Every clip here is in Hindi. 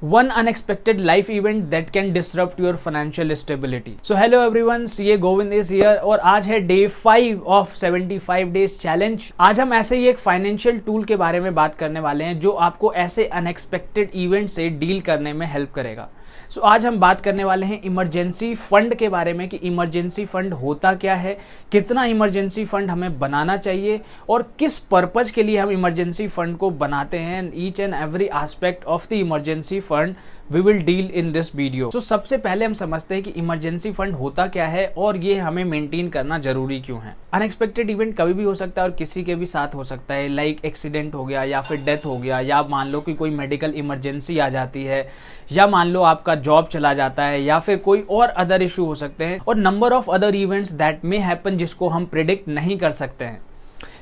One unexpected life event that can disrupt your financial stability. So hello everyone, CA Govind is here और आज है डे 5 ऑफ 75 डेज चैलेंज। आज हम ऐसे ही एक फाइनेंशियल टूल के बारे में बात करने वाले हैं जो आपको ऐसे अनएक्सपेक्टेड इवेंट से डील करने में हेल्प करेगा। सो आज हम बात करने वाले हैं इमरजेंसी फंड के बारे में कि इमरजेंसी फंड होता क्या है, कितना इमरजेंसी फंड हमें बनाना चाहिए और किस पर्पज के लिए हम इमरजेंसी फंड को बनाते हैं। Each and every aspect of the emergency fund we will deal in this video. So सबसे पहले हम समझते हैं कि इमरजेंसी फंड होता क्या है और ये हमें मेंटेन करना जरूरी क्यों है। अनएक्सपेक्टेड इवेंट कभी भी हो सकता है और किसी के भी साथ हो सकता है, लाइक एक्सीडेंट हो गया या फिर डेथ हो गया, या मान लो कि कोई मेडिकल इमरजेंसी आ जाती है, या मान लो आपका जॉब चला जाता है, या फिर कोई और अदर इशू हो सकते हैं और number of other events that may happen जिसको हम प्रिडिक्ट नहीं कर सकते हैं।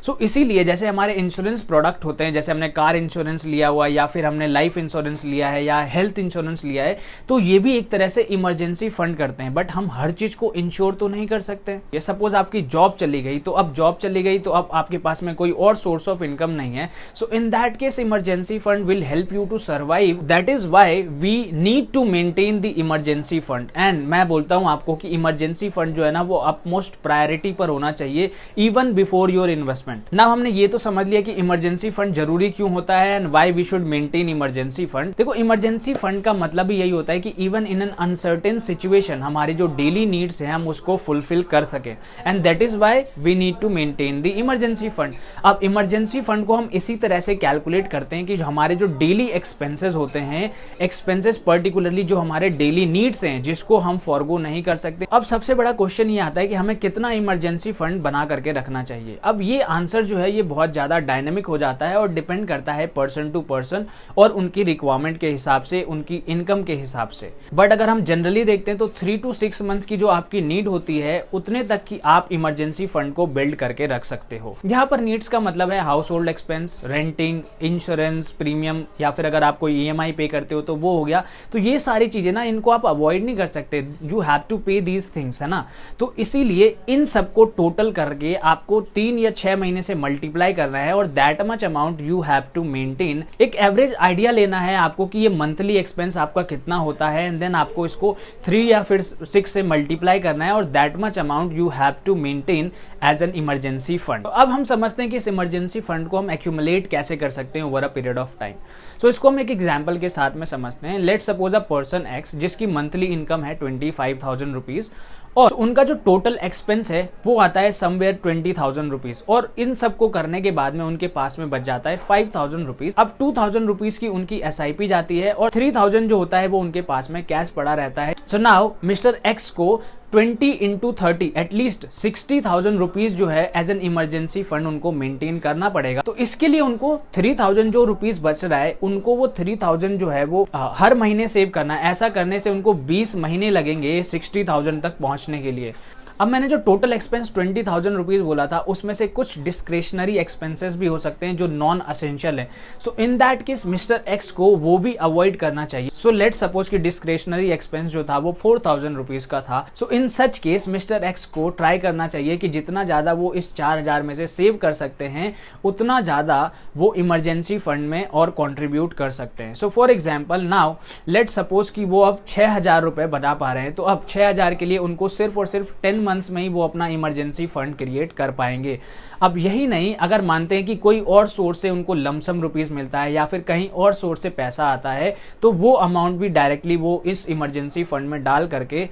सो इसीलिए जैसे हमारे इंश्योरेंस प्रोडक्ट होते हैं, जैसे हमने कार इंश्योरेंस लिया हुआ या फिर हमने लाइफ इंश्योरेंस लिया है या हेल्थ इंश्योरेंस लिया है, तो ये भी एक तरह से इमरजेंसी फंड करते हैं। बट हम हर चीज को इंश्योर तो नहीं कर सकते। ये सपोज आपकी जॉब चली गई, तो अब जॉब चली गई तो अब आपके पास में कोई और सोर्स ऑफ इनकम नहीं है। So in that case emergency fund will help you to survive. That is why we need to maintain the emergency fund. And मैं बोलता हूं आपको कि इमरजेंसी फंड जो है ना, वो अपमोस्ट प्रायोरिटी पर होना चाहिए even before your investment. Now हमने ये तो समझ लिया कि इमरजेंसी फंड जरूरी क्यों होता है and why we should maintain emergency fund. देखो, इमरजेंसी फंड का मतलब ही यही होता है कि even in an uncertain situation हमारी जो डेली नीड्स हैं हम उसको फुलफिल कर सके, and that is why we need to maintain the emergency fund. अब इमरजेंसी फंड को हम इसी तरह से कैलकुलेट करते हैं कि हमारे जो डेली एक्सपेंसेस होते हैं, एक्सपेंसेस पर्टिकुलरली जो हमारे डेली नीड्स हैं जिसको हम फॉरगो नहीं कर सकते। अब सबसे बड़ा क्वेश्चन ये आता है कि हमें कितना इमरजेंसी फंड बना करके रखना चाहिए। अब ये आंसर जो है ये बहुत ज्यादा डायनेमिक हो जाता है और डिपेंड करता है पर्सन टू पर्सन और उनकी रिक्वायरमेंट के हिसाब से, उनकी इनकम के हिसाब से। बट अगर हम जनरली देखते हैं तो 3 to 6 मंथ्स की जो आपकी नीड होती है उतने तक की आप इमरजेंसी फंड को बिल्ड करके रख सकते हो। यहाँ पर नीड्स का मतलब है house hold expense, renting, insurance, premium, या फिर अगर आप कोई EMI पे करते हो तो वो हो गया। तो ये सारी चीजें ना, इनको आप अवॉइड नहीं कर सकते, यू हैव टू पे दीज थिंग्स, है ना। तो इसीलिए इन सबको टोटल करके आपको 3 या 6 महीने से मल्टीप्लाई करना है और that much amount you have to maintain. एक एवरेज आइडिया लेना है आपको कि ये मंथली एक्सपेंस आपका कितना होता है, एंड देन आपको इसको 3 या फिर 6 से मल्टीप्लाई करना है और that much amount you have to maintain as an emergency fund. तो अब हम समझते हैं कि इस इमरजेंसी फंड को हम एक्यूमुलेट कैसे कर सकते हैं over a period of time. So इसको हम एक एग्जाम्पल के साथ में समझते हैं। Let's suppose a person X जिसकी मंथली इनकम है 25,000 रुपीज और उनका जो टोटल एक्सपेंस है वो आता है समवेयर 20,000 रुपीज, और इन सबको करने के बाद में उनके पास में बच जाता है 5,000 रुपीज। अब 2,000 रुपीज की उनकी SIP जाती है और 3,000 जो होता है वो उनके पास में कैश पड़ा रहता है। सो नाउ मिस्टर एक्स को 20 into 30 एटलीस्ट 60,000 रुपीज जो है एज एन इमरजेंसी फंड उनको मेंटेन करना पड़ेगा। तो इसके लिए उनको 3,000 जो रुपीज बच रहा है उनको वो 3,000 जो है वो हर महीने सेव करना है। ऐसा करने से उनको 20 महीने लगेंगे 60,000 तक पहुंचने के लिए। अब मैंने जो टोटल एक्सपेंस 20,000 रुपीज बोला था उसमें से कुछ डिस्क्रिशनरी एक्सपेंसेस भी हो सकते हैं जो नॉन असेंशियल है। So in that case mister X को वो भी अवॉइड करना चाहिए। सो लेट सपोज कि डिस्क्रिशनरी एक्सपेंस जो था वो 4,000 रुपीज का था। So in such case mister X को ट्राई करना चाहिए कि जितना ज्यादा वो इस 4,000 में से सेव कर सकते हैं उतना ज्यादा वो इमरजेंसी फंड में और कॉन्ट्रीब्यूट कर सकते हैं। So for example now let suppose कि वो अब 6,000 रुपए बना पा रहे हैं, तो अब 6,000 के लिए उनको सिर्फ और सिर्फ 10 मंथ्स में ही वो अपना इमरजेंसी फंड क्रिएट कर पाएंगे। अब यही नहीं, अगर मानते हैं कि कोई और सोर्स से उनको लमसम रुपीस मिलता है या फिर कहीं और सोर्स से पैसा आता है, तो वो अमाउंट भी डायरेक्टली वो इस इमरजेंसी फंड में डाल करके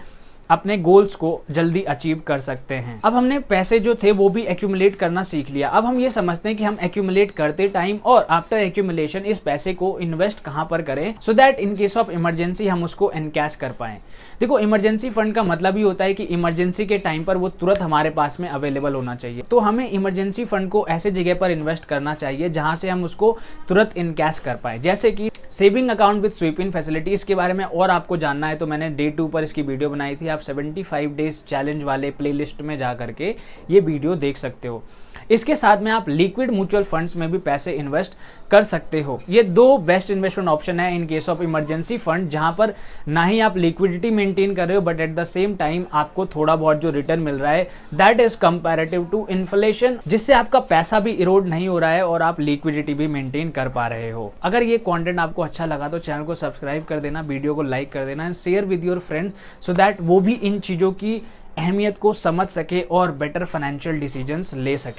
अपने गोल्स को जल्दी अचीव कर सकते हैं। अब हमने पैसे जो थे वो भी एक्यूमुलेट करना सीख लिया। अब हम ये समझते हैं कि हम एक्यूमुलेट करते टाइम और आफ्टर एक्यूमुलेशन इस पैसे को इन्वेस्ट कहां पर करें so that in case of emergency हम उसको एनकैश कर पाएं। देखो, इमरजेंसी फंड का मतलब ही होता है कि इमरजेंसी के टाइम पर वो तुरंत हमारे पास में अवेलेबल होना चाहिए। तो हमें इमरजेंसी फंड को ऐसे जगह पर इन्वेस्ट करना चाहिए जहां से हम उसको तुरंत इनकैश कर पाए, जैसे कि saving account with sweep in facility. इसके बारे में और आपको जानना है तो मैंने डे 2 पर इसकी वीडियो बनाई थी। आप 75 डेज चैलेंज वाले प्लेलिस्ट में जा करके ये वीडियो देख सकते हो। इसके साथ में आप लिक्विड म्यूचुअल फंड्स में भी पैसे इन्वेस्ट कर सकते हो। ये दो बेस्ट इन्वेस्टमेंट ऑप्शन है in case of emergency fund, जहां पर ना ही आप लिक्विडिटी मेंटेन कर रहे हो but at the same time आपको थोड़ा बहुत जो रिटर्न मिल रहा है that is comparative to inflation, जिससे आपका पैसा भी इरोड नहीं हो रहा है और आप लिक्विडिटी भी मेंटेन कर पा रहे हो। अगर ये कंटेंट आपको अच्छा लगा तो चैनल को सब्सक्राइब कर देना, वीडियो को लाइक कर देना and share with your friends so that वो भी इन चीजों की अहमियत को समझ सके और बेटर फाइनेंशियल डिसीजंस ले सके।